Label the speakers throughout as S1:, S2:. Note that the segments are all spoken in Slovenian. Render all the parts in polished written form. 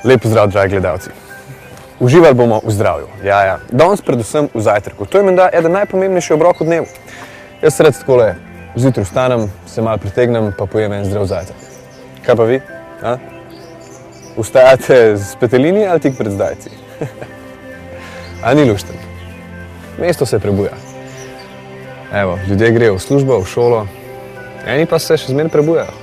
S1: Lep pozdrav, dragi gledalci. Uživali bomo v zdravju. Ja. Danes predvsem v zajtrku. To je menda eden najpomembnejši obrok v dnevu. Jaz se rad takole zjutraj vstanem, se malo pretegnem, pa pojem en zdrav zajtrk. Kaj pa vi? Vstajate z petelini ali tik pred zdajci? A ni lušten? Mesto se prebuja. Evo, ljudje grejo v službo, v šolo, eni pa se še zmeraj prebujajo.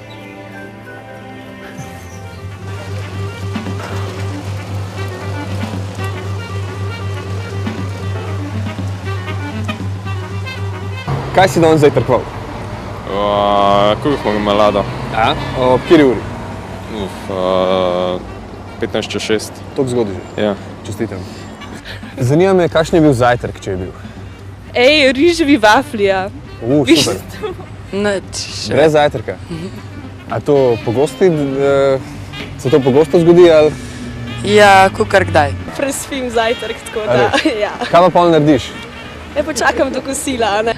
S1: Kaj si danes zajtrkoval?
S2: Kruh marmelado.
S1: Ob kateri uri?
S2: 15:06.
S1: Toliko zgodaj že?
S2: Ja.
S1: Čestitam. Zanima me, kakšen je bil zajtrk, če je bil?
S3: Riževi vaflija.
S1: Super. Brez zajtrka? A to pogosto zgodi ali?
S4: Ja, kakor kdaj.
S3: Prespim zajtrk, tako da, ja.
S1: Kaj pa pol narediš?
S3: Počakam do kosila, ne?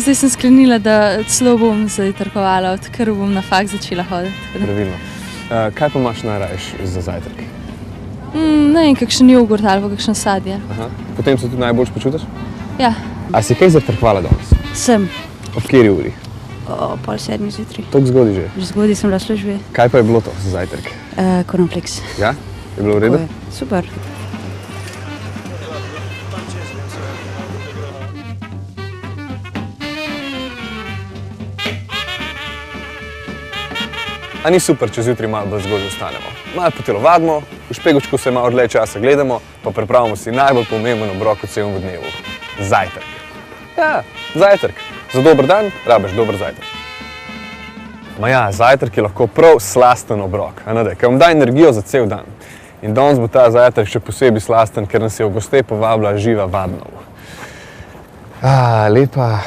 S5: Zdaj sem sklenila, da celo bom zajtrkovala, odkar bom na faks začela hoditi.
S1: Pravilno. Kaj pa imaš najraješ za zajtrk?
S5: Ne vem, kakšen jogurt ali pa kakšen sadje.
S1: Potem se tudi najboljš počutiš?
S5: Ja.
S1: A si kaj zajtrkovala danes?
S5: Sem.
S1: Ob kateri uri?
S5: O 6:30 zjutraj.
S1: Toliko zgodaj že?
S5: Že zgodaj sem bila v službi.
S1: Kaj pa je bilo to za zajtrk?
S5: Cornflakes.
S1: Ja? Je bilo v redu?
S5: Super.
S1: A ni super, če zjutraj malo bolj zgodaj vstanemo. Malo potelovadimo, v špegovčku se malo dlje časa gledamo, pa pripravimo si najbolj pomemben obrok v celem dnevu. Zajtrk. Ja, zajtrk. Za dober dan rabiš dober zajtrk. Zajtrk je lahko prav slasten obrok, ker vam da energijo za cel dan. In danes bo ta zajtrk še posebej slasten, ker nas je v goste povabila Živa Vadnov. Lepa,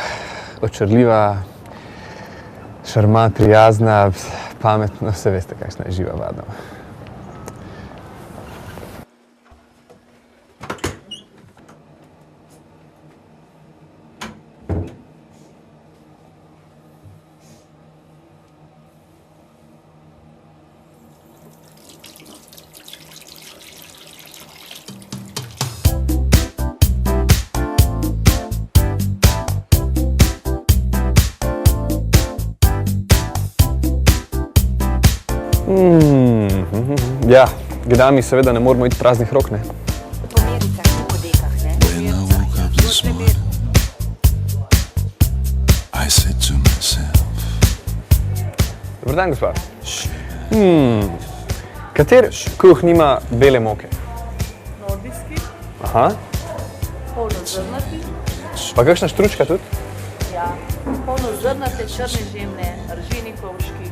S1: očarljiva, šarmant, prijazna, pametno, vse veste, kakšna je Živa Vadnov. Ja, kdaj mi seveda ne moramo iti praznih rok, ne?
S6: Po mericah, ni po dekah, ne?
S1: Dobar dan, gospa. Kater kruh nima bele moke?
S3: Nordijski.
S6: Polnozrnati.
S1: Pa kakšna štručka tudi?
S6: Ja, polnozrnate, črne žemlje, rženikovški.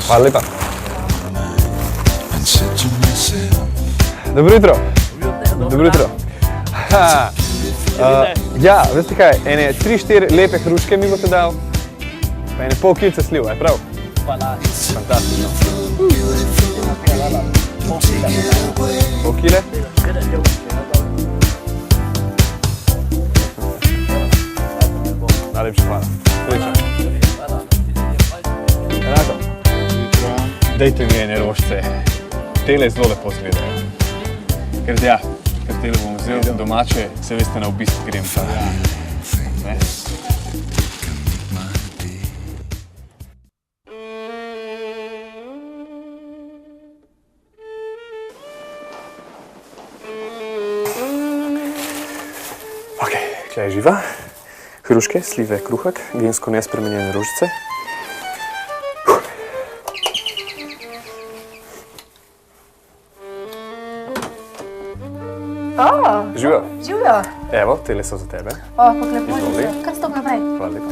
S1: Hvala lepa. Dobro jutro. Dobro jutro. Ja, veste kaj, ene 3-4 lepe hruške mi boste dal, pa ene pol kilce sliv, je prav? Fantastično. Pol kile? Najlepša hvala. Srečno. Enako. Dajte mi ene rožce. Tele zelo lepo izgledajo. Ker tele bom vzel domače, se veste, na obisk grem pa. Tukaj je Živa. Hruške, slive, kruhek, gensko nespremenjene rožice. Živijo.
S6: Živijo.
S1: Evo, tele so za tebe.
S6: Kako lepo.
S1: Izvoli.
S6: Kar stop naprej.
S1: Hvala lepa.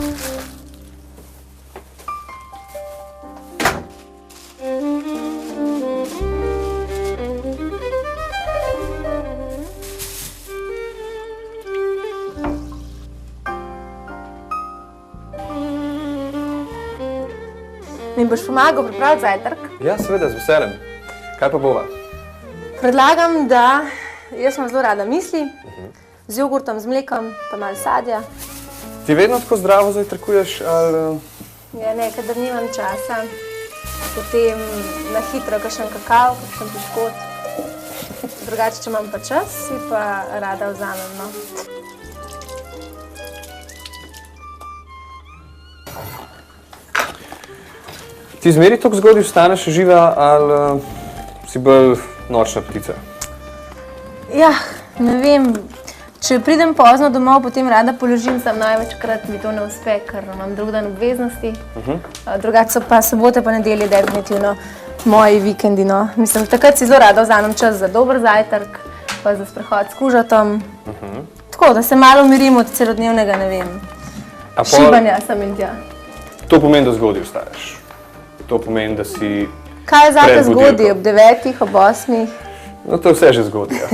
S6: Mi boš pomagal pripraviti zajtrk?
S1: Ja, seveda, z veseljem. Kaj pa bova?
S6: Predlagam, da jaz imam zelo rada misli, z jogurtom, z mlekom, pa malo sadja.
S1: Ti vedno tako zdravo zajtrkuješ ali...
S6: Ja, ne, kadar nimam časa. potem na hitro kakšen kakav, kakšen piškot. Drugače, če imam pa čas, si pa rada vzamem. No.
S1: Ti zmeri tako zgodaj vstaneš živa ali si bolj nočna ptica?
S6: Ja, ne vem. Če pridem pozno domov, potem rada položim, sam največkrat mi to ne uspe, ker imam drug dan obveznosti. Drugače so pa sobote pa nedelje definitivno moji vikendi. No. Mislim, takrat si zelo rada vzamem čas za dober zajtrk, pa za sprehod s kužatom. Tako, da se malo umirim od celodnevnega, ne vem, šibanja sem in tja.
S1: To pomeni, da zgodaj vstaješ. To pomeni, da si...
S6: Kaj je zate zgodaj? Ob 9, ob 8?
S1: No, to je vse že zgodaj, ja.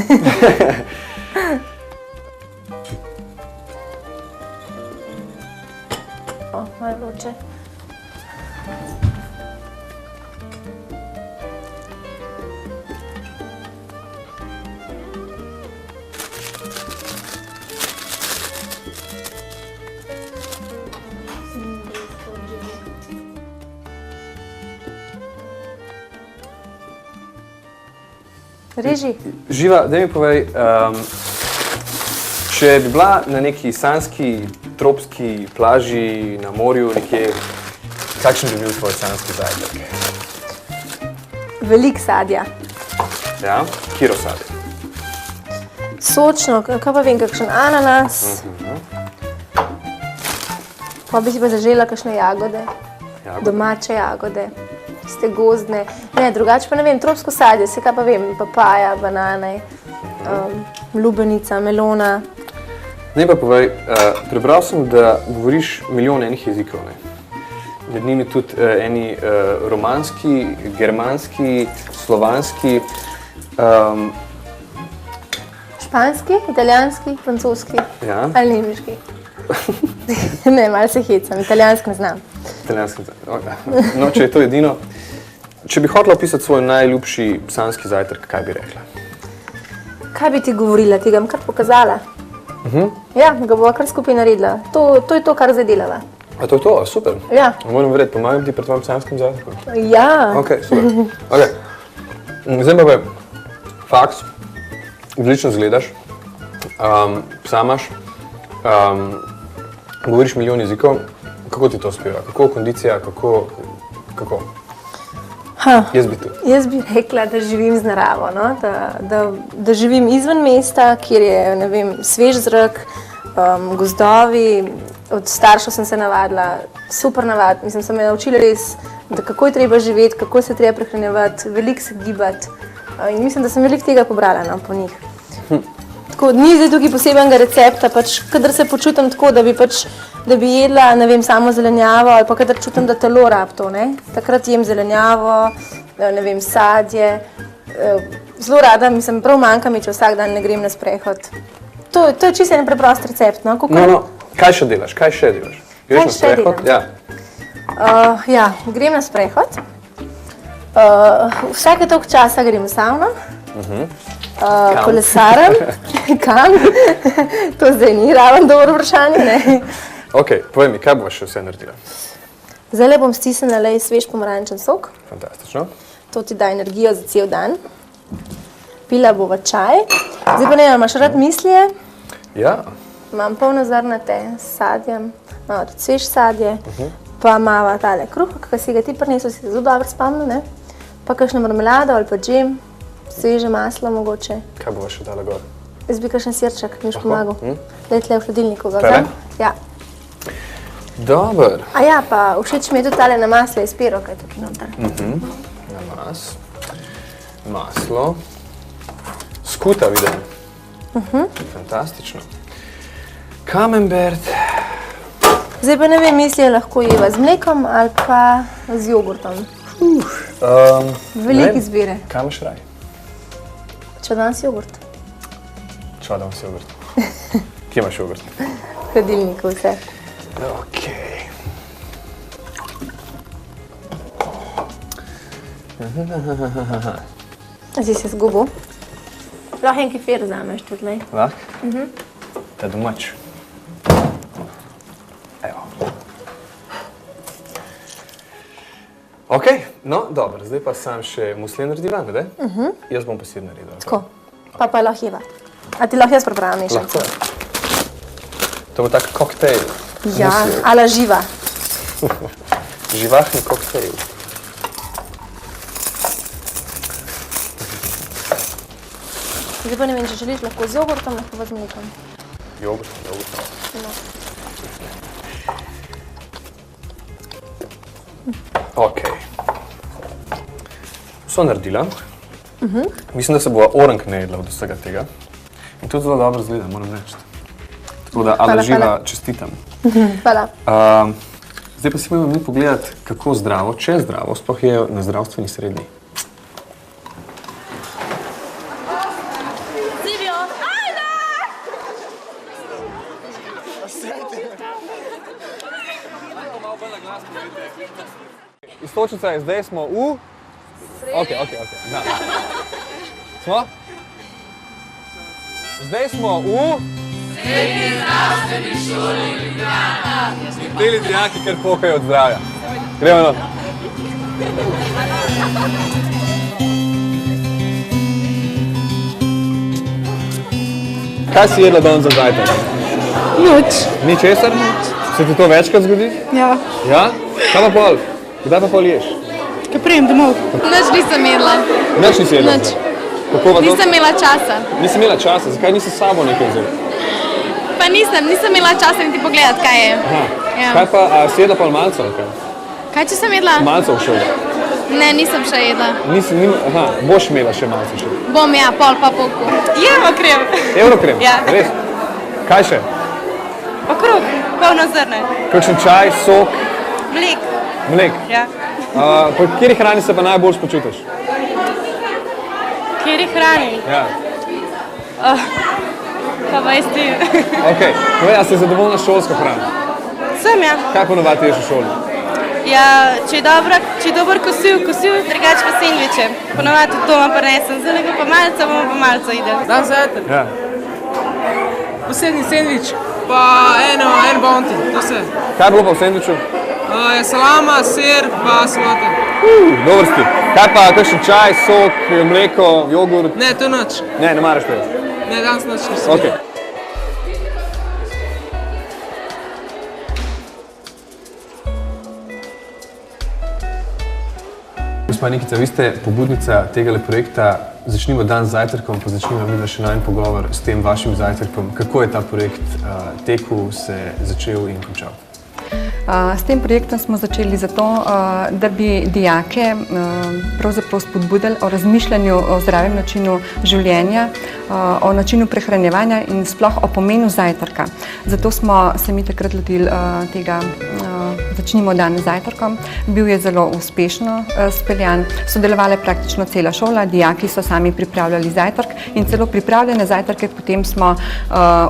S6: Malo vroče. Reži.
S1: Živa, daj mi povej, če bi bila na neki sanski, tropski plaži na morju nekje, kakšen bi bil tvoj sanski zajtrk?
S6: Veliko sadja.
S1: Ja? Katero sadje?
S6: Sočno, kaj pa vem, kakšen ananas. Pa bi si pa zažela kakšne jagode. Domače jagode. Tiste gozdne. Ne, drugače pa ne vem, tropsko sadje, se kaj pa vem, papaja, banane, lubenica, melona.
S1: Ne pa povej, prebral sem, da govoriš milijon enih jezikov, ne? Med njimi tudi eni romanski, germanski, slovanski.
S6: Španski, italijanski, francoski ali nemški. Ne, malo se hecam, italijanski ne znam.
S1: Italijanski ne znam. No, če je to edino. Če bi hotela opisati svoj najljubši sanski zajtrk, kaj bi rekla?
S6: Kaj bi ti govorila? Ti ga bom kar pokazala. Ja, ga bova kar skupaj naredila. To je to, kar zdaj delava.
S1: A to je to? Super.
S6: Ja.
S1: Moram verjeti, pomagam ti pred tvojim sanskim zajtrkom?
S6: Ja.
S1: Ok, super. Ok. Zdaj pa vem, faks, odlično izgledaš, psa imaš, govoriš milijon jezikov. Kako ti to uspeva? Kako kondicija, kako?
S6: Jaz bi rekla, da živim z naravo, no? Da živim izven mesta, kjer je, ne vem, svež zrak, gozdovi. Od staršev sem se navadila, super navad. Mislim, sem me naučila res, da kako je treba živeti, kako se treba prehranjevati, veliko se gibati. In mislim, da sem veliko tega pobrala, no, po njih. Tako, ni zdaj tukaj posebenega recepta, pač, kadar se počutim tako, da bi jedla, ne vem, samo zelenjavo, ali pa kadar čutim, da telo rab to, ne. Takrat jem zelenjavo, ne vem, sadje. Zelo rada, mislim, prav manjka mi, če vsak dan ne grem na sprehod. To je čisto en preprost recept, no.
S1: No, kaj še delaš? Greš na sprehod? Ja.
S6: Ja, grem na sprehod. Vsake toliko časa grem v savno. Kolesarim. Kam? To zdaj ni ravno dobro vprašanje, ne?
S1: Ok, povej mi, kaj boš še vse naredila?
S6: Zdajle bom stisnila svež pomarančen sok.
S1: Fantastično.
S6: To ti da energijo za cel dan. Pila bova čaj. Zdaj pa ne, imaš rad mislije?
S1: Ja.
S6: Imam polnozrnate s sadjem, malo tudi svež sadje, pa malo tale kruhek, ki si ga ti prinesel, si se zelo dobro spomnil, ne? Pa kakšno marmelado ali pa džem, sveže maslo mogoče.
S1: Kaj bova še dala gor?
S6: Jaz bi kakšen sirček, mi boš pomagal. Daj tle v hladilniku ga
S1: Tele?
S6: vzam. Ja.
S1: Dober.
S6: A ja, pa všeč mi je tudi tale na masle iz Piroka, je tukaj noter.
S1: Namaz, maslo, skuta vidim. Fantastično. Camembert.
S6: Zdaj pa ne vem, mislije lahko jeva z mlekom ali pa z jogurtom. Veliko izbire.
S1: Kaj imaš raj?
S6: Če danes jogurt.
S1: Če danes jogurt. Kje imaš jogurt?
S6: V hladilniku vse.
S1: Ok.
S6: Zdaj se zgubil. Lahko en kefir vzameš tudi, ne?
S1: Lahko? Ta domač. Evo. Ok, no dobro, zdaj pa sam še muslin naredila, ne? Jaz bom pa sir naredila.
S6: Tako, pa lahko jeva. A ti lahko jaz pripravim mešanico?
S1: Lahko. To bo tak koktejl.
S6: Ja,
S1: muslin.
S6: ala živa.
S1: Živahni koktejl.
S6: Zdaj pa ne vem, če želiš, lahko z jogurtom, lahko pa z mlekom.
S1: Jogurt.
S6: No.
S1: Ok. Vso naredila. Mislim, da se bova orenk najedla od vsega tega. In tudi zelo dobro izgleda, moram reči. Tako da, ala živa, čestitam.
S6: Hvala.
S1: Zdaj pa si moramo mi pogledati, kako zdravo, če zdravo, sploh je na zdravstveni srednji. Iztočnica je, zdaj smo v... Ok. Da. Smo? Zdaj smo v... Srednji zdravstveni šoli Ljubljana. Teli dijaki, ker pokajo od zdravja. Gremo not. Kaj si jedla danes za zajtrk?
S2: Nič.
S1: Ni česar? Se ti to večkrat zgodi?
S2: Ja.
S1: Ja? Kaj pa pol? Kdaj pa pol ješ?
S2: Kaj prijem domov?
S5: Nič nisem jedla.
S1: Nič nisi jedla?
S5: Nič.
S1: Kako pa to?
S5: Nisem imela časa.
S1: Nisi imela časa? Zakaj nisi s sabo nekaj vzel?
S5: Pa nisem imela časa niti pogledati, kaj je.
S1: Aha.
S5: Ja.
S1: Kaj pa, a si jedla pol malca ali kaj?
S5: Kaj če sem jedla?
S1: Malca v šoli?
S5: Ne, nisem še jedla.
S1: Aha, boš imela še malce še.
S5: Bom ja, pol pa polku.
S3: Jemo krem.
S1: Eurokrem?
S3: Ja.
S1: Res? Kaj še?
S3: Pa kruh, polno zrne.
S1: Kakšen čaj, sok,
S3: Mlek.
S1: mlek?
S3: Ja.
S1: Po kateri hrani se pa najbolj počutiš?
S3: Kjeri hrani?
S1: Ja.
S3: Pa veš ti.
S1: Ok, povej, a si zadovoljna s šolsko hrano?
S3: Sem ja.
S1: Kaj ponovadi ješ v šoli?
S3: Ja, če je dober kosil, drugače pa sendviče. Ponovadi tudi doma prinesem, zdaj pa malce, bomo pa malce ide.
S7: Dan zajtrk,
S1: Ja.
S7: posebni sendvič, pa en bounty, to vse.
S1: Kaj je bilo pa v sendviču?
S7: Je salama, sir, pa solata.
S1: Dober stil. Kaj pa, kakšen čaj, sok, mleko, jogurt?
S7: Ne, to nič.
S1: Ne maraš tega?
S7: Ne, danes nič nisem.
S1: Ok. Gospa Nikica, vi ste pobudnica tegale projekta. Začnimo dan z zajtrkom, pa začnimo videti še najmanj pogovor s tem vašim zajtrkom. Kako je ta projekt tekel, se začel in končal?
S8: S tem projektom smo začeli zato, da bi dijake pravzaprav spodbudili o razmišljanju o zdravem načinu življenja, o načinu prehranjevanja in sploh o pomenu zajtrka. Zato smo se mi takrat lotili tega Začnimo dan z zajtrkom. Bil je zelo uspešno speljan, sodelovala je praktično cela šola, dijaki so sami pripravljali zajtrk in celo pripravljene zajtrke potem smo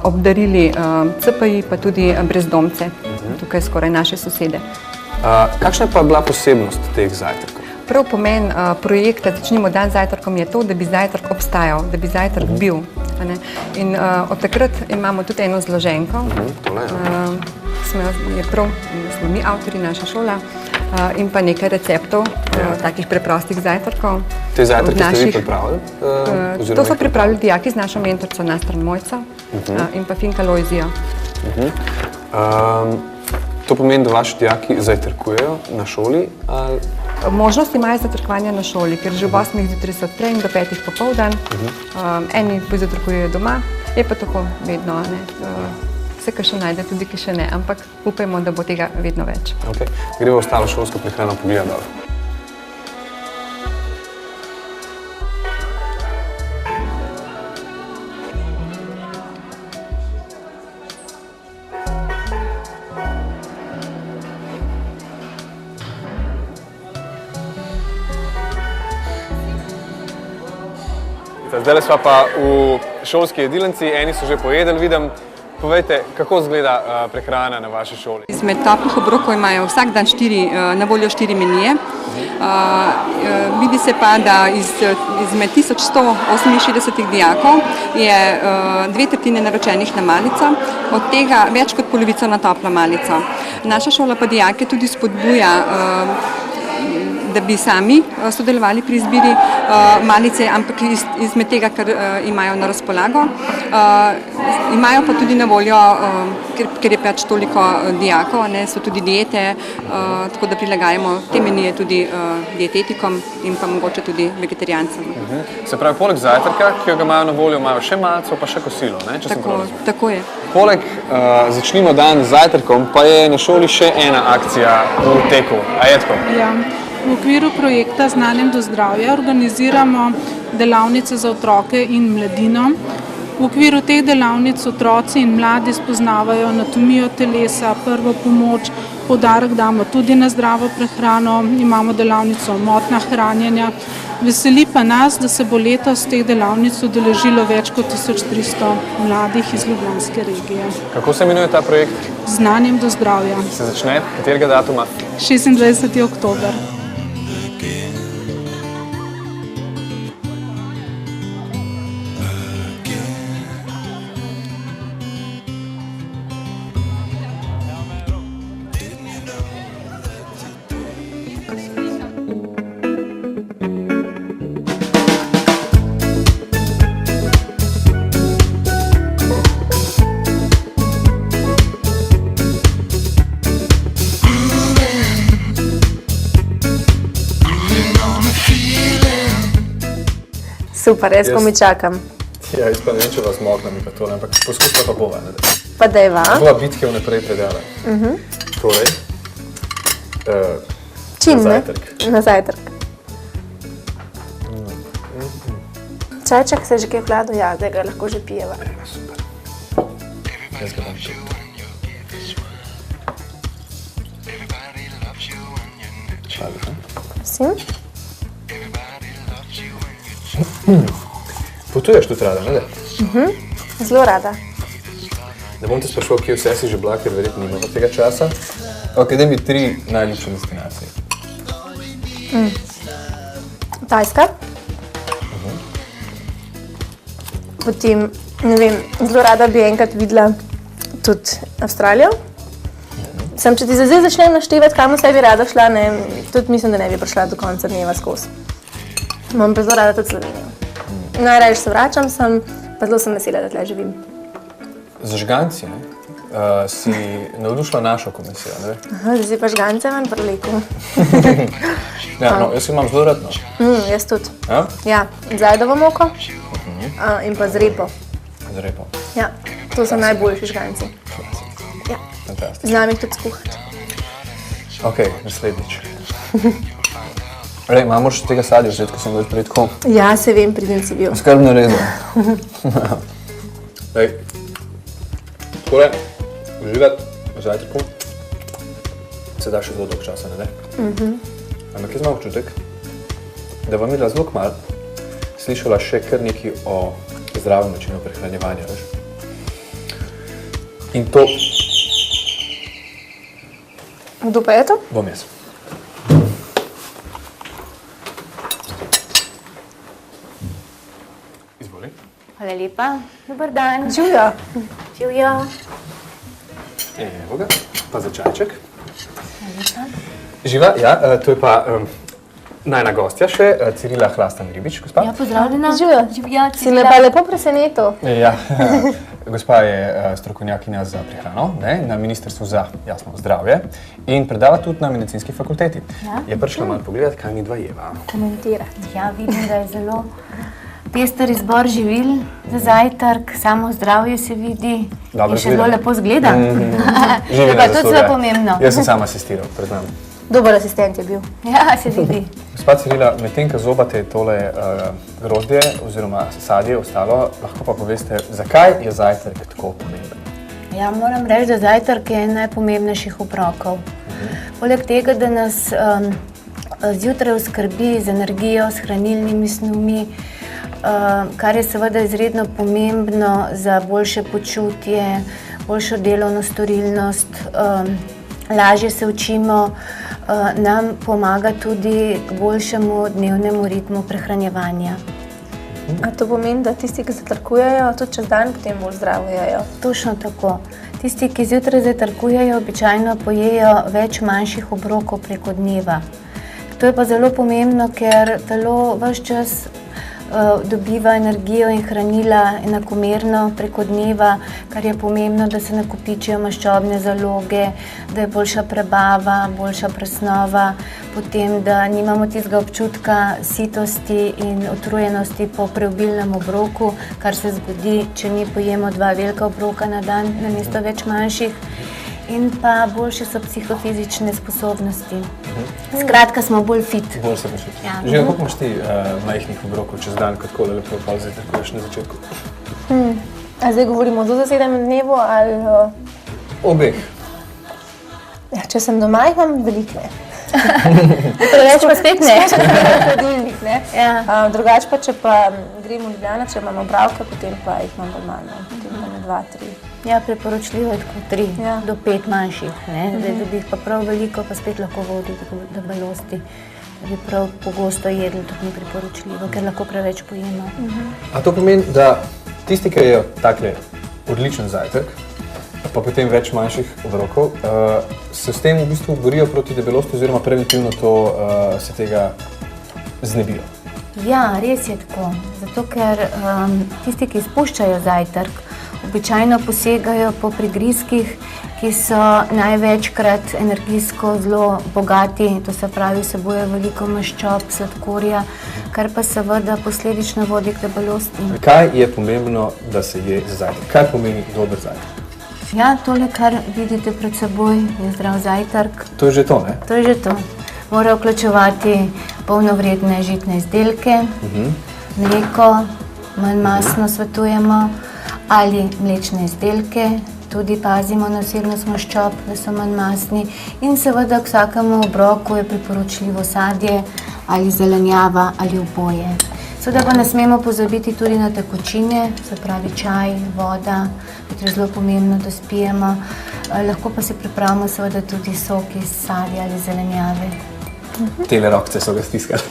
S8: obdarili CPI pa tudi brezdomce, tukaj skoraj naše sosede.
S1: Kakšna pa je bila posebnost teh zajtrkov?
S8: Prav pomen projekta Začnimo dan z zajtrkom je to, da bi zajtrk obstajal, da bi zajtrk bil. In od takrat imamo tudi eno zloženko, smo mi avtorji, naša šola, in pa nekaj receptov, takih preprostih zajtrkov.
S1: Te zajtrke ste vi pripravili?
S8: To so pripravili dijaki z našo mentorico Nastran Mojco in pa Finka Lojzijo.
S1: To pomeni, da vaši dijaki zajtrkujejo na šoli?
S8: Možnost imajo zajtrkovanja na šoli, ker že ob 8 zjutraj se odpre in do 5 popoldan. Eni zajtrkujejo doma, je pa tako vedno. Vse, kar še najde, tudi ki še ne, ampak upajmo, da bo tega vedno več.
S1: Gremo v ostalo šolsko prehrano pogledati. Zdaj smo pa v šolski jedilnici, eni so že pojedli, vidim. Povejte, kako izgleda prehrana na vaši šoli?
S8: Izmed toplih obrokov imajo vsak dan na voljo 4 menije. Vidi se pa, da izmed 1168 dijakov je 2/3 naročenih na malico, od tega več kot polovico na toplo malico. Naša šola pa dijake tudi spodbuja da bi sami sodelovali pri izbiri malice, ampak izmed tega, kar imajo na razpolago. Imajo pa tudi na voljo, ker je pač toliko dijakov, so tudi diete, tako da prilagajamo te menije tudi dietetikom in pa mogoče tudi vegetarijancem.
S1: Se pravi, poleg zajtrka, ki ga imajo na voljo, imajo še malico, pa še kosilo, ne? Če sem prav razumel.
S8: Tako je.
S1: Poleg začnimo dan z zajtrkom, pa je na šoli še ena akcija v teku. A je tako?
S2: Ja. V okviru projekta Znanjem do zdravja organiziramo delavnice za otroke in mladino. V okviru teh delavnic otroci in mladi spoznavajo anatomijo telesa, prvo pomoč, poudarek damo tudi na zdravo prehrano, imamo delavnico o motnjah hranjenja. Veseli pa nas, da se bo letos teh delavnic udeležilo več kot 1300 mladih iz ljubljanske regije.
S1: Kako se imenuje ta projekt?
S2: Znanjem do zdravja.
S1: Se začne? Katerega datuma?
S2: 26. oktober.
S6: Super, jaz komi čakam.
S1: Ja, jaz pa ne vem, če vas mogla mi pa tole, ampak poskusila pa bova.
S6: Pa dejva.
S1: Bova bitke vnaprej predala. Torej,
S6: Čim,
S1: na
S6: ne?
S1: zajtrk.
S6: Na zajtrk. Čajček se je že kaj vlado, ja, da ga lahko že pijeva.
S1: Super. Jaz ga bom tudi.
S6: Sim?
S1: Potuješ tudi rada, ne?
S6: Zelo rada.
S1: Ne bom te sprašal, kje vse si že bila, ker verjetno nimamo tega časa. Ok, daj mi 3 najljubše destinacije.
S6: Tajska. Potem, ne vem, zelo rada bi enkrat videla tudi Avstralijo. Sem, če ti zdaj začnem naštevati, kam vse bi rada šla, ne, tudi mislim, da ne bi prišla do konca dneva skozi. Imam pa zelo rada tudi Slovenijo. Najraje se vračam sem, pa zelo sem vesela, da tle živim.
S1: Za žganci, ne? Si navdušila našo komisijo, ne?
S6: Aha, zdaj si pa žgance ven preleku.
S1: Ja, no, jaz imam zelo rad, no.
S6: Jaz tudi.
S1: Ja?
S6: Ja, zajdovo moko in pa z repo.
S1: Z repo.
S6: Ja, to so najboljši žganci. Ja.
S1: Fantastično.
S6: Znam jih tudi skuhati.
S1: Ok, naslednjič. Rej, moraš tega sadja vzeti, ko sem ga prej tako
S6: Ja, se vem, pridem si bil.
S1: skrbno rezal. Ej, takole, uživati v zajtrku se da še zelo dolg časa, ne? Ampak jaz imam občutek, da vam midva zelo kmalu slišala še kar nekaj o zdravem načinu prehranjevanja, veš? In to
S6: Kdo pa je to?
S1: bom jaz. Izvoli.
S9: Hvala lepa. Dobar dan.
S6: Živjo.
S9: Živjo.
S1: Evo ga, pa za čajček. Živa, ja, to je pa najna gostja še, Cirila Hlastan-Ribič, gospa.
S9: Ja, pozdravljena.
S6: Živjo.
S9: Živjo,
S6: Si me pa lepo presenetil.
S1: Ja, gospa je strokovnjakinja za prehrano, ne, na Ministrstvu za jasno zdravje in predava tudi na medicinski fakulteti.
S9: Ja.
S1: Je prišla malo pogledati, kaj mi dva jeva.
S6: Komentirati.
S9: Ja, vidim, da je zelo pester izbor živil za zajtrk, samo zdravje se vidi
S1: Dobro
S9: in še zelo
S1: izgleda.
S9: lepo zgleda. To
S1: Živina
S9: je pa tudi
S1: zasluga.
S9: zelo pomembno.
S1: Jaz sem sam asistiral, priznam.
S6: Dober asistent je bil.
S9: Ja, se vidi.
S1: Gospa Cirila, medtem ko zobate tole grozdje oziroma sadje ostalo, lahko pa poveste, zakaj je zajtrk tako pomemben?
S9: Ja, moram reči, da zajtrk je en najpomembnejših obrokov. Poleg tega, da nas zjutraj oskrbi z energijo, s hranilnimi snovmi, kar je seveda izredno pomembno za boljše počutje, boljšo delovno storilnost, lažje se učimo, nam pomaga tudi k boljšemu dnevnemu ritmu prehranjevanja.
S6: A to pomeni, da tisti, ki zajtrkujejo, tudi čez dan potem bolj zdravo jejo?
S9: Točno tako. Tisti, ki zjutraj zajtrkujejo, običajno pojejo več manjših obrokov preko dneva. To je pa zelo pomembno, ker telo ves čas dobiva energijo in hranila enakomerno preko dneva, kar je pomembno, da se nakopičijo maščobne zaloge, da je boljša prebava, boljša presnova, potem, da nimamo tistega občutka sitosti in utrujenosti po preobilnem obroku, kar se zgodi, če mi pojemo 2 velika obroka na dan namesto več manjših. In pa boljše so psihofizične sposobnosti. Skratka, smo bolj fit.
S10: Bolj se počutiš.
S9: Ja.
S10: Že kako imaš ti majhnih obrokov čez dan, kot kole lepo zajtrkuješ na začetku?
S6: A zdaj govorimo o zasedenem dnevu ali...
S10: Obeh.
S6: Ja, če sem doma, imam veliko ne.
S9: Preveč pa spet ne.
S6: Hladilnik, ne.
S9: Ja.
S6: Drugače pa, če pa grem v Ljubljano, če imam opravke, potem pa jih imam bolj manj, potem imam 2, 3.
S9: Ja, priporočljivo je tako 3 do 5 manjših, ne. Zdaj, da bi jih pa prav veliko, pa spet lahko vodi do debelosti. Da bi prav pogosto jedli, tudi ni priporočljivo, ker lahko preveč pojemo.
S10: A to pomeni, da tisti, ki jejo takle odličen zajtrk, pa potem več manjših obrokov, se s tem v bistvu borijo proti debelosti oziroma preventivno se tega znebijo?
S9: Ja, res je tako. Zato, ker tisti, ki izpuščajo zajtrk, običajno posegajo po prigrizkih, ki so največkrat energijsko zelo bogati, to se pravi, vsebujejo veliko maščob, sladkorja, kar pa seveda posledično vodi k debelosti.
S10: Kaj je pomembno, da se je za zajtrk? Kaj pomeni dober zajtrk?
S9: Ja, tole, kar vidite pred seboj, je zdrav zajtrk.
S10: To je že to, ne?
S9: To je že to. Mora vključevati polnovredne žitne izdelke, mleko, manj masno svetujemo, ali mlečne izdelke, tudi pazimo na vsebnost maščob, da so manj masni, in seveda k vsakemu obroku je priporočljivo sadje ali zelenjava ali oboje. Seveda pa ne smemo pozabiti tudi na tekočine, se pravi čaj, voda, je zelo pomembno, da spijemo. Lahko pa si pripravimo seveda tudi sok iz sadja ali zelenjave.
S10: Tele rokce so ga stiskali.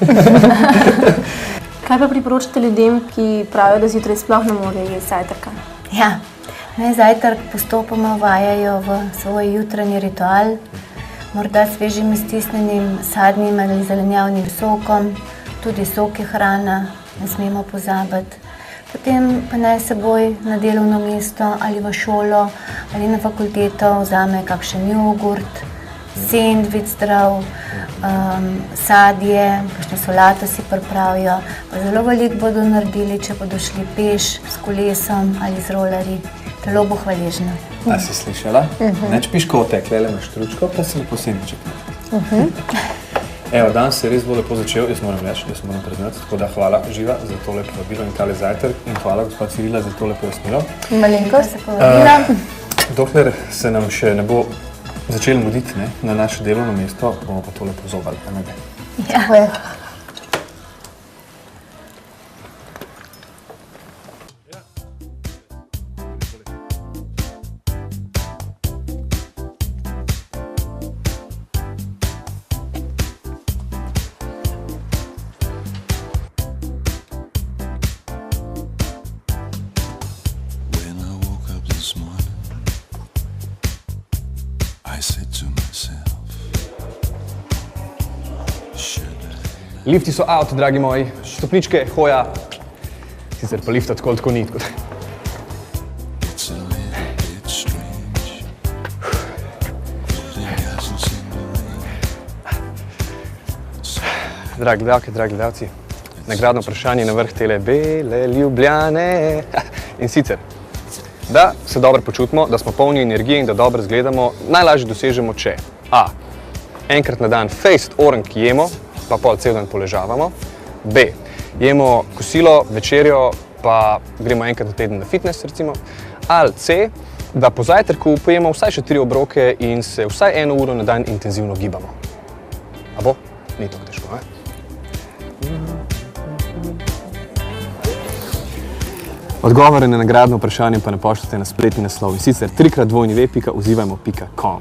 S6: Kaj pa priporočate ljudem, ki pravijo, da zjutraj sploh ne morejo jesti zajtrka?
S9: Ja, zajtrk postopoma uvajajo v svoj jutranji ritual, morda svežim stisnjenim sadnim ali zelenjavnim sokom, tudi sok je hrana, ne smemo pozabiti. Potem pa naj seboj na delovno mesto ali v šolo ali na fakulteto vzame kakšen jogurt, sendvič zdrav, sadje, kakšno solato si pripravijo. Zelo veliko bodo naredili, če bodo šli peš, s kolesom ali z rolerji. Telo bo hvaležno.
S10: A si slišala? Neč piškote, klele na štručko, pa si lepo sendviček. Evo, danes se je res bolj lepo začel, jaz moram reči, jaz moram priznati, tako da hvala Živa za tole povabilo in tale zajtrk in hvala gospa Cirila za tole pojasnilo.
S6: Malenkost se povabila.
S10: Dokler se nam še ne bo začeli muditi na naše delovno mesto, bomo pa tole pozobali.
S6: Ja.
S1: Lifti so out, dragi moji, stopničke, hoja, sicer pa lifta tako ni. Dragi gledalke, dragi gledalci, nagradno vprašanje na vrh tele bele Ljubljane. In sicer, da se dobro počutimo, da smo polni energije in da dobro izgledamo, najlažje dosežemo, če a. Enkrat na dan fejst orang jemo, pa pol cel dan poležavamo. B. Jemo kosilo, večerjo, pa gremo enkrat na teden na fitness, recimo. Ali C. Da po zajtrku pojemo vsaj še 3 obroke in se vsaj 1 uro na dan intenzivno gibamo. A bo? Ni tako težko, ne? Odgovore na nagradno vprašanje pa ne pošljete na spletni naslov in sicer 3x2v.uzivajmo.com.